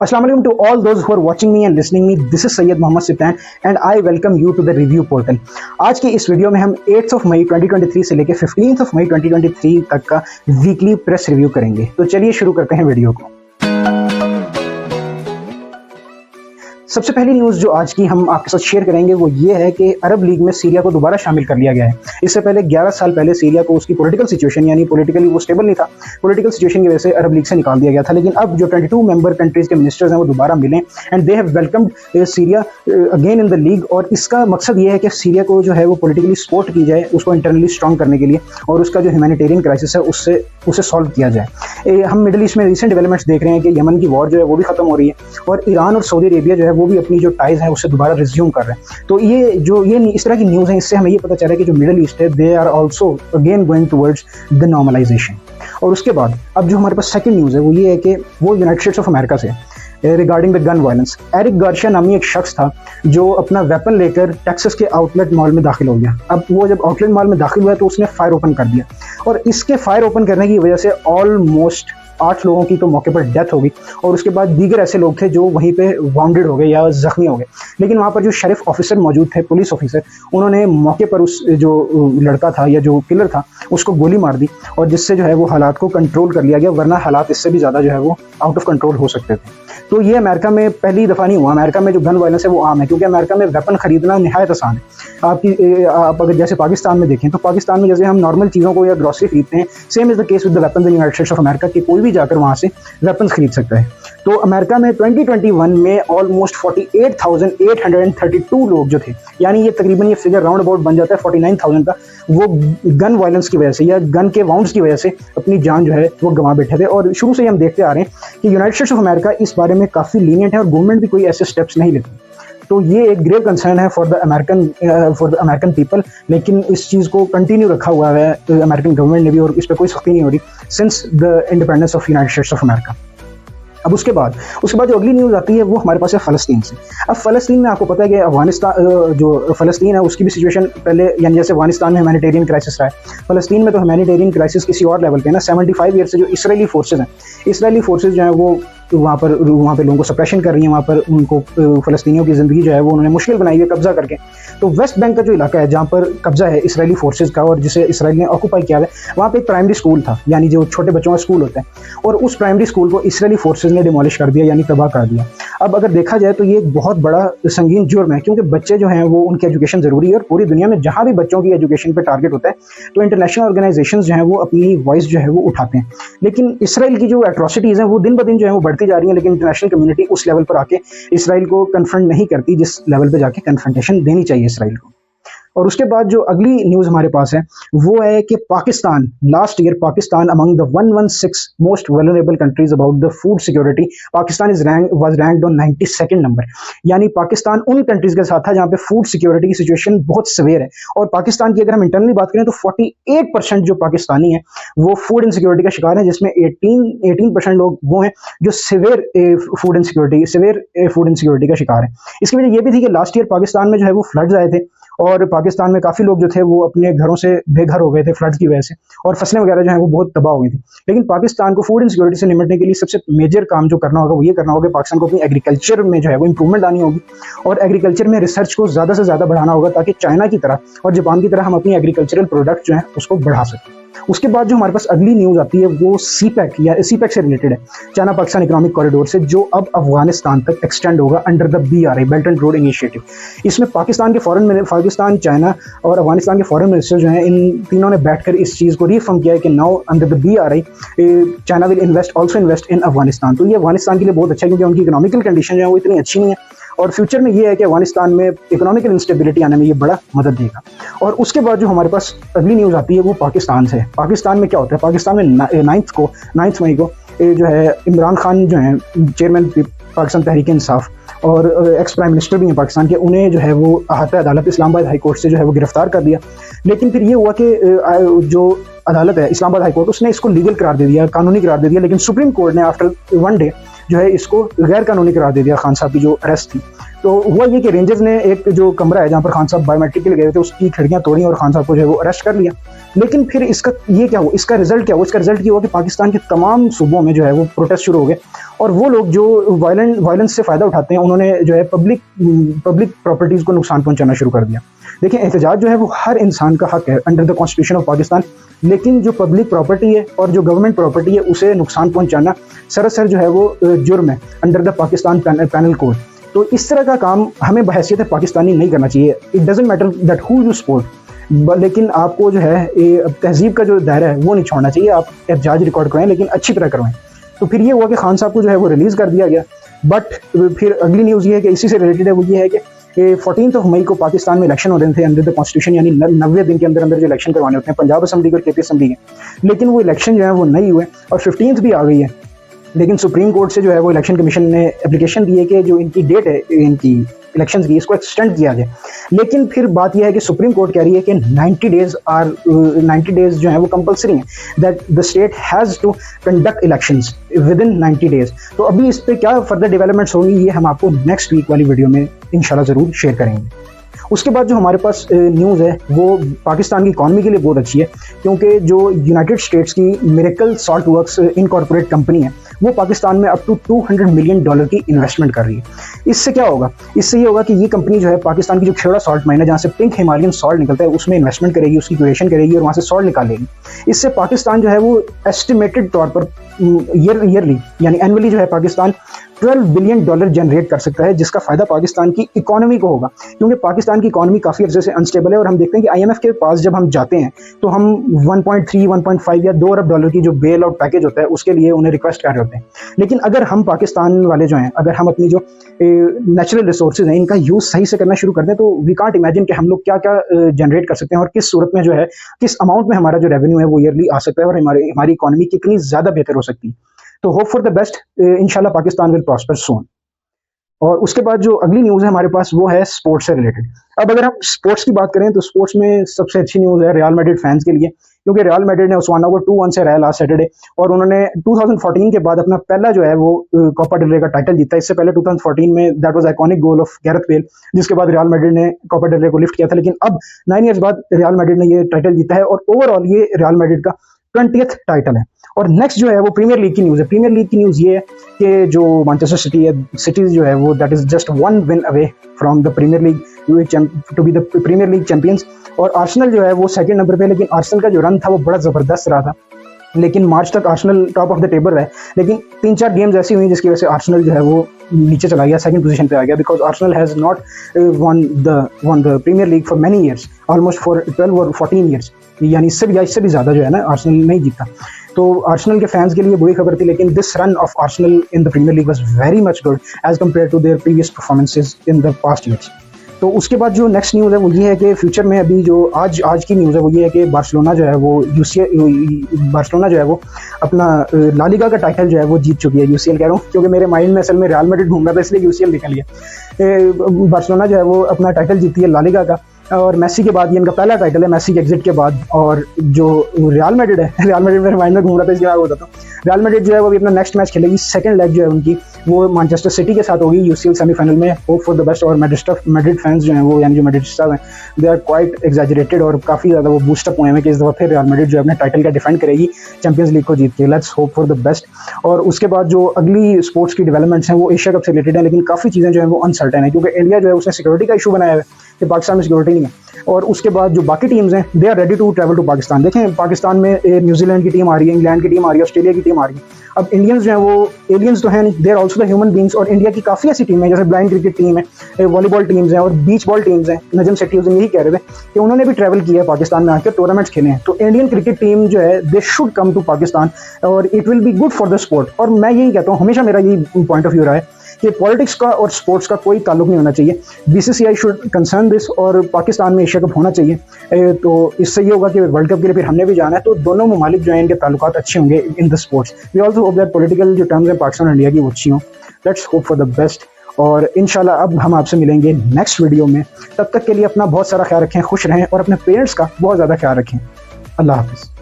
Assalamu alaikum to all those who are watching me and listening me. This is Sayyid Mohammad Siftan and I welcome you to the review portal. आज की इस video में हम 8th of मई 2023 से लेकर 15th of मई 2023 तक का weekly press review करेंगे। तो चलिए शुरू करते हैं वीडियो को। सबसे पहली न्यूज़ जो आज की हम आपके साथ शेयर करेंगे वो ये है कि अरब लीग में सीरिया को दोबारा शामिल कर लिया गया है। इससे पहले 11 साल पहले सीरिया को उसकी पॉलिटिकल सिचुएशन यानी पॉलिटिकली वो स्टेबल नहीं था, पॉलिटिकल सिचुएशन की वजह से अरब लीग से निकाल दिया गया था। लेकिन अब जो 22 मेंबर कंट्रीज़ के मिनिस्टर्स हैं वो दोबारा मिले and they have welcomed Syria again in the league. और इसका मकसद ये है कि सीरिया को जो है वो पॉलिटिकली सपोर्ट की जाए, उसको इंटरनली स्ट्रॉन्ग करने के लिए, और उसका जो ह्यूमैनिटेरियन क्राइसिस है उसे सॉल्व किया जाए। हम मिडिल ईस्ट में रिसेंट डेवलपमेंट्स देख रहे हैं कि यमन की वॉर जो है वो भी खत्म हो रही है और ईरान और सऊदी अरेबिया जो है वो भी अपनी जो टाइज है उससे दोबारा रिज्यूम कर रहे हैं। तो ये इस तरह की न्यूज़ है, इससे हमें ये पता चल रहा है कि जो मिडिल ईस्ट है they are also again going towards the normalisation. और उसके बाद अब जो हमारे पास सेकंड न्यूज़ है वो ये है कि वो यूनाइटेड स्टेट्स ऑफ अमेरिका से regarding the gun violence. Eric Garcia नामी एक शख्स था जो अपना वेपन लेकर टेक्सास के आउटलेट मॉल में दाखिल हो गया। अब वो जब आउटलेट मॉल में दाखिल हुआ तो उसने फायर ओपन कर दिया और इसके फायर ओपन करने की वजह से ऑलमोस्ट 8 लोगों की तो मौके पर डेथ हो गई और उसके बाद दीगर ऐसे लोग थे जो वहीं पे वाउंडेड हो गए या जख्मी हो गए। लेकिन वहाँ पर जो शेरिफ ऑफिसर मौजूद थे, पुलिस ऑफिसर, उन्होंने मौके पर उस जो लड़का था या जो किलर था उसको गोली मार दी और जिससे जो है वो हालात को कंट्रोल कर लिया गया, वरना हालात इससे भी ज़्यादा जो है वो आउट ऑफ कंट्रोल हो सकते थे। तो ये अमेरिका में पहली दफ़ा नहीं हुआ। अमेरिका में जो गन वायलेंस है वो आम है क्योंकि अमेरिका में वेपन खरीदना निहायत आसान है। आप अगर जैसे पाकिस्तान में देखें तो पाकिस्तान में जैसे हम नॉर्मल चीज़ों को या ग्रॉसरी खरीदते हैं, same is the case with the weapons in United States of America कि कोई भी जाकर वहाँ से वेपन्स खरीद सकता है। तो अमेरिका में 2021 में ऑलमोस्ट 48,832 लोग जो थे, यानी ये तकरीबन ये फिगर राउंड अबाउट बन जाता है 49,000 का, वो गन वायलेंस की वजह से या गन के वाउंड्स की वजह से अपनी जान जो है वो गंवा बैठे थे। और शुरू से ही हम देखते आ रहे हैं कि यूनाइटेड स्टेट्स ऑफ अमेरिका इस बारे में काफ़ी लीनियंट है और गवर्नमेंट भी कोई ऐसे स्टेप्स नहीं लेती। तो ये एक ग्रेव कंसर्न है फॉर द अमेरिकन पीपल। लेकिन इस चीज़ को कंटिन्यू रखा हुआ है अमेरिकन गवर्नमेंट ने भी और इस पर कोई सख्ती नहीं हो रही since the independence of United States of America. अब उसके बाद जो अगली न्यूज़ आती है वो हमारे पास है फ़लस्तीन से। अब फ़लस्तीन में आपको पता है कि अफगानिस्तान जो फ़लस्तीन है उसकी भी सिचुएशन पहले, यानी जैसे अफगानिस्तान में ह्यूमैनिटेरियन क्राइसिस रहा है, फ़लस्तीन में तो ह्यूमैनिटेरियन क्राइसिस किसी और लेवल पे ना। 75 ईयर से जो इसराइली फोर्सेज हैं, इसराइली फोर्सेज जो हैं वो वहाँ पे लोगों को सप्रेशन कर रही हैं, वहाँ पर उनको फ़लस्तीनियों की ज़िंदगी जो है वो उन्होंने मुश्किल बनाई है कब्ज़ा करके। तो वेस्ट बैंक का जो इलाका है जहाँ पर कब्ज़ा है इसराइली फोर्सेज का और जिसे इसराइल ने ऑक्यूपाई किया है, वहाँ पे एक प्राइमरी स्कूल था, यानी जो छोटे बच्चों का स्कूल होता है, और उस प्राइमरी स्कूल को इसराइली फोर्सेज ने डिमोलिश कर दिया, यानी तबाह कर दिया। अब अगर देखा जाए तो ये एक बहुत बड़ा संगीन जुर्म है क्योंकि बच्चे जो हैं वो उनकी एजुकेशन ज़रूरी है और पूरी दुनिया में जहाँ भी बच्चों की एजुकेशन पर टारगेट होता है तो इंटरनेशनल ऑर्गेनाइजेशंस जो हैं वो अपनी वॉइस जो है वो उठाते हैं। लेकिन इसराइल की जो एट्रॉसिटीज़ हैं वो दिन ब दिन जो है वो बढ़ती जा रही हैं, लेकिन इंटरनेशनल कम्युनिटी उस लेवल पर आके इसराइल को कन्फ्रंट नहीं करती जिस लेवल पे जाके कन्फ्रंटेशन देनी चाहिए इसराइल को। और उसके बाद जो अगली न्यूज़ हमारे पास है वो है कि Pakistan last year Pakistan among the 116 most vulnerable countries about the food security, Pakistan was ranked on 92nd number. यानी पाकिस्तान उन कंट्रीज के साथ था जहाँ पे फूड सिक्योरिटी की सिचुएशन बहुत सवेयर है। और पाकिस्तान की अगर हम इंटरनली बात करें तो 48% जो पाकिस्तानी हैं वो फूड इनसिक्योरिटी का शिकार है, जिसमें 18% लोग वो हैं जो सिवियर फूड इनसिक्योरिटी का शिकार है। इसकी वजह ये भी थी कि लास्ट ईयर पाकिस्तान में जो है वो फ्लड्स आए थे और पाकिस्तान में काफ़ी लोग जो थे वो अपने घरों से बेघर हो गए थे फ्लड्स की वजह से और फसलें वगैरह जो हैं वो बहुत तबाह हो गई थी। लेकिन पाकिस्तान को फूड इनसिक्योरिटी से निपटने के लिए सबसे मेजर काम जो करना होगा वो ये करना होगा कि पाकिस्तान को अपनी एग्रीकल्चर में जो है वो इंप्रूवमेंट लानी होगी और एग्रीकल्चर में रिसर्च को ज़्यादा से ज़्यादा बढ़ाना होगा ताकि चाइना की तरह और जापान की तरह हम अपनी एग्रीकल्चरल प्रोडक्ट जो हैं उसको बढ़ा सकें। उसके बाद जो हमारे पास अगली न्यूज़ आती है वो सीपैक से रिलेटेड है, चाइना पाकिस्तान इकोनॉमिक कॉरिडोर से, जो अब अफगानिस्तान तक एक्सटेंड होगा under the BRI belt and road initiative. इसमें पाकिस्तान, चाइना और अफगानिस्तान के फॉरेन मिनिस्टर जो हैं इन तीनों ने बैठकर इस चीज़ को रीफर्म किया है कि now under the BRI China will also invest in Afghanistan. तो ये अफगानिस्तान के लिए बहुत अच्छा है क्योंकि उनकी इकोनॉमिकल कंडीशन जो है वो इतनी अच्छी नहीं है और फ्यूचर में ये है कि अफगानिस्तान में इकोनॉमिकल इंस्टेबिलिटी आने में ये बड़ा मदद देगा। और उसके बाद जो हमारे पास अगली न्यूज़ आती है वो पाकिस्तान से। पाकिस्तान में क्या होता है, पाकिस्तान में 9 मई को जो है इमरान खान जो हैं चेयरमैन पाकिस्तान तहरीक इंसाफ और एक्स प्राइम मिनिस्टर भी हैं पाकिस्तान के, उन्हें जो है वो अहाता अदालत इस्लामाबाद हाई कोर्ट से जो है वो गिरफ्तार कर दिया। लेकिन फिर ये हुआ कि जो अदालत है इस्लामाबाद हाई कोर्ट उसने इसको लीगल करार दे दिया, कानूनी करार दे दिया, लेकिन सुप्रीम कोर्ट ने आफ्टर 1 डे जो है इसको गैर कानूनी करार दे दिया खान साहब की जो अरेस्ट थी। तो हुआ ये कि रेंजर्स ने एक जो कमरा है जहाँ पर खान साहब बायोमेट्रिक के लिए गए थे उसकी खिड़कियाँ तोड़ी और खान साहब को जो है वो अरेस्ट कर लिया। लेकिन फिर इसका ये क्या हुआ, इसका रिजल्ट क्या हुआ? इसका रिजल्ट ये हुआ कि पाकिस्तान के तमाम सूबों में जो है वो प्रोटेस्ट शुरू हो गए और वो लोग जो वायलेंस से फ़ायदा उठाते हैं उन्होंने जो है पब्लिक प्रॉपर्टीज़ को नुकसान पहुंचाना शुरू कर दिया। देखिए, एहतजाज जो है वो हर इंसान का हक है under the constitution of Pakistan, लेकिन जो पब्लिक प्रॉपर्टी है और जो गवर्नमेंट प्रॉपर्टी है उसे नुकसान पहुंचाना सरासर जो है वो जुर्म है under the Pakistan panel code. तो इस तरह का काम हमें बहैसियत पाकिस्तानी नहीं करना चाहिए। It doesn't matter that who you support, लेकिन आपको जो है तहजीब का जो दायरा है वो नहीं छोड़ना चाहिए। आप एहतजाज रिकॉर्ड करवाएं लेकिन अच्छी तरह करवाएं। तो फिर ये हुआ कि खान साहब को जो है वो रिलीज़ कर दिया गया। बट फिर अगली न्यूज़ ये है कि इसी से रिलेटेड है, वो ये है कि 14 मई को पाकिस्तान में इलेक्शन होने थे अंडर द कॉन्स्टिट्यूशन, यानी 90 दिन के अंदर अंदर जो इलेक्शन करवाने होते हैं पंजाब असम्बली के और केपी असम्बली के। लेकिन वो इलेक्शन जो है वो नहीं हुए और 15 भी आ गई है। लेकिन सुप्रीम कोर्ट से जो है वो इलेक्शन कमीशन ने एप्लीकेशन दी है कि जो इनकी डेट है इनकी इलेक्शंस की इसको एक्सटेंड किया जाए। लेकिन फिर बात यह है कि सुप्रीम कोर्ट कह रही है कि 90 डेज जो है वो कंपलसरी हैं, that the state has to conduct elections within 90 days. तो अभी इस पर क्या फर्दर डेवलपमेंट्स होंगी ये हम आपको नेक्स्ट वीक वाली वीडियो में इंशाल्लाह ज़रूर शेयर करेंगे। उसके बाद जो हमारे पास न्यूज़ है वो पाकिस्तान की इकॉनमी के लिए बहुत अच्छी है, क्योंकि जो यूनाइटेड स्टेट्स की miracle salt works incorporate company है वो पाकिस्तान में अप टू $200 मिलियन की इन्वेस्टमेंट कर रही है। इससे क्या होगा? इससे ये होगा कि ये कंपनी जो है पाकिस्तान की जो खेड़ा सॉल्ट माइन है जहाँ से पिंक हिमालयन सॉल्ट निकलता है उसमें इन्वेस्टमेंट करेगी, उसकी क्यूरेशन करेगी और वहाँ से सॉल्ट निकालेगी। इससे पाकिस्तान जो है वो एस्टिमेटेड तौर पर ईयरली यानी एनुअली जो है पाकिस्तान $12 बिलियन जनरेट कर सकता है, जिसका फ़ायदा पाकिस्तान की इकोनॉमी को होगा। क्योंकि पाकिस्तान की इकोनॉमी काफ़ी अर्से से अनस्टेबल है और हम देखते हैं कि IMF के पास जब हम जाते हैं तो हम 1.3, 1.5 या $2 अरब की जो बेल आउट पैकेज होता है उसके लिए उन्हें रिक्वेस्ट कर रहे होते हैं। लेकिन अगर हम पाकिस्तान वाले जो हैं, अगर हम अपनी जो नेचुरल रिसोर्सेज हैं इनका यूज़ सही से करना शुरू कर दें तो वी कांट इमेजिन कि हम लोग क्या क्या जनरेट कर सकते हैं और किस सूरत में जो है किस अमाउंट में हमारा जो रेवेन्यू है वो ईयरली आ सकता है और हमारी इकोनॉमी कितनी ज़्यादा बेहतर हो सकती है। तो होप फॉर द बेस्ट, इंशाल्लाह पाकिस्तान विल प्रॉस्पर सून। और उसके बाद जो अगली न्यूज़ है हमारे पास वो है स्पोर्ट्स से रिलेटेड। अब अगर हम स्पोर्ट्स की बात करें तो स्पोर्ट्स में सबसे अच्छी न्यूज़ है रियल मैड्रिड फैंस के लिए, क्योंकि रियल मैड्रिड ने ओस्वाना को 2-1 से हराया लास्ट सैटरडे और उन्होंने 2014 के बाद अपना पहला जो है वो कोपा डेल रे का टाइटल जीता। इससे पहले 2014 में that was iconic goal of Gareth Bale, जिसके बाद रियल मैड्रिड ने कोपा डेल रे को लिफ्ट किया था। लेकिन अब 9 ईयर्स बाद रियल मैड्रिड ने ये टाइटल जीता है और ओवरऑल ये रियल मैड्रिड का 20th टाइटल है। और नेक्स्ट जो है वो प्रीमियर लीग की न्यूज़ है। प्रीमियर लीग की न्यूज़ ये है कि जो मैनचेस्टर सिटी जो है वो that is just 1 win away from the Premier League to be the Premier League champions. और आर्सेनल जो है वो सेकंड नंबर पे, लेकिन आर्सेनल का जो रन था वो बड़ा ज़बरदस्त रहा था। लेकिन मार्च तक Arsenal top of the table रहे, लेकिन 3-4 गेम्स ऐसी हुई जिसकी वजह से आर्सेनल जो है वो नीचे चला गया, सेकंड पोजीशन पे आ गया, because Arsenal has not won the Premier League for many years, almost for 12 और 14 ईयर्स, यानी इससे भी ज़्यादा जो है ना आर्सेनल नहीं जीता। तो आर्सेनल के फैंस के लिए बुरी खबर थी, लेकिन this run of Arsenal in the Premier League was very much good as compared to their previous performances in the past years. तो उसके बाद जो नेक्स्ट न्यूज़ है वो ये है कि फ्यूचर में अभी जो आज की न्यूज़ है वो ये है कि बार्सिलोना जो है वो अपना ला लीगा का टाइटल जो है वो जीत चुकी है। UCL कह रहा हूँ क्योंकि मेरे माइंड में असल में रियल मैड्रिड घूम रहा था इसलिए UCL निकल गया। बार्सिलोना जो है वो अपना टाइटल जीती है ला लीगा का और मेसी के बाद ये इनका पहला टाइटल है, मेसी के एग्जिट के बाद। और जो रियल मैड्रिड है, रियल मैड्रिड मेरे माइंड में घूम रहा था इसलिए मैं बताता हूँ, रियल मैड्रिड जो है वो भी अपना नेक्स्ट मैच खेलेगी, सेकंड लेग जो है उनकी वो मैनचेस्टर सिटी के साथ होगी UCL सेमीफाइनल में। Hope for the best. और मैड्रिड फैंस जो हैं वो यानी जो मैड्रिडिस्टा हैं दे आर क्वाइट एग्जैजरेटेड और काफ़ी ज़्यादा वो बूस्टअप हुए हैं कि इस दफ़ा फिर रियल मैड्रिड जो है अपने टाइटल का डिफेंड करेगी चैंपियंस लीग को जीत के। Let's hope for the best. और उसके बाद जो अगली स्पोर्ट्स की डेवलपमेंट्स हैं वो एशिया कप से रिलेटेड है, लेकिन काफ़ी चीज़ें जो है वो अनसर्टेन है क्योंकि इंडिया जो है उसने सिक्योरिटी का इशू बनाया है कि पाकिस्तान में सिक्योरिटी नहीं है। और उसके बाद जो बाकी टीम्स हैं they are ready to travel to Pakistan. देखें पाकिस्तान में न्यूजीलैंड की टीम आ रही है, इंग्लैंड की टीम आ रही है, ऑस्ट्रेलिया की टीम आ रही है। अब इंडियंस जो हैं वो एलियंस तो हैं नहीं, they are also the human beings. और इंडिया की काफ़ी ऐसी टीम है जैसे ब्लाइंड क्रिकेट टीम है, वॉलीबॉल टीम्स हैं और बीच बॉल टीम्स हैं। नजम सेठी उस दिन यही कह रहे थे कि उन्होंने भी ट्रैवल किया है पाकिस्तान में आकर टूर्नामेंट्स खेले हैं। तो इंडियन क्रिकेट टीम जो है they should come to Pakistan और it will be good for the sport. और मैं यही कहता हूँ, हमेशा मेरा यही पॉइंट ऑफ व्यू रहा है कि पॉलिटिक्स का और स्पोर्ट्स का कोई ताल्लुक नहीं होना चाहिए। BCCI शुड कंसर्न दिस और पाकिस्तान में एशिया कप होना चाहिए। तो इससे ये होगा कि वर्ल्ड कप के लिए फिर हमने भी जाना है, तो दोनों ममालिक जो हैं इनके ताल्लुकात अच्छे होंगे in the sports. We also hope that political जो टर्म्स हैं पाकिस्तान और इंडिया की वो अच्छी हों। Let's hope for the best. और इंशाल्लाह अब हम आपसे मिलेंगे नेक्स्ट वीडियो में। तब तक के लिए अपना बहुत सारा ख्याल रखें, खुश रहें और अपने पेरेंट्स का बहुत ज़्यादा ख्याल रखें। अल्लाह हाफ़िज़।